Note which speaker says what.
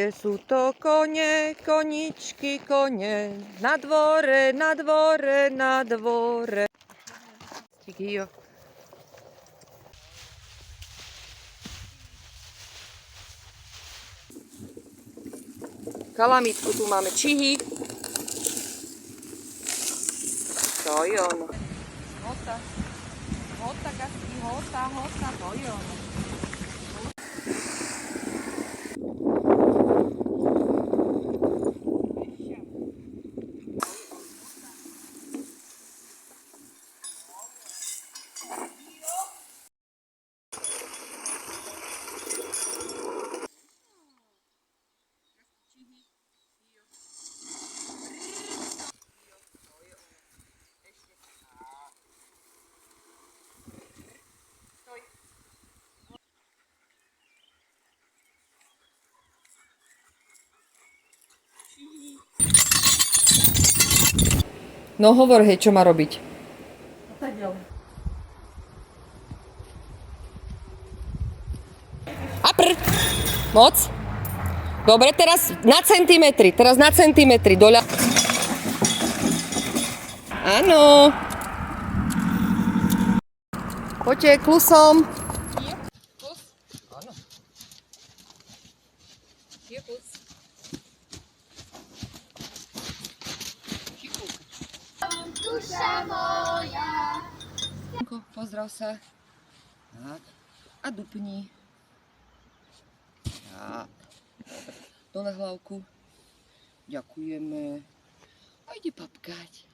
Speaker 1: Sú to kone, koničky, kone, na dvore, na dvore, na dvore. Kio. Kalamitku, tu máme čihy. To je ono. Hota, hota, kasky, hota, hota, to je ono. No hovor, hej, čo má robiť? Apr! Moc? Dobre, teraz na centimetri, doľa. Áno. Poďte, klusom. Klus? Áno. Je klus.
Speaker 2: Duša moja.
Speaker 1: Pozdrav sa. Tak. A dupni. Tak. Dobre. Dole hlavku. Ďakujeme. A ide papkať.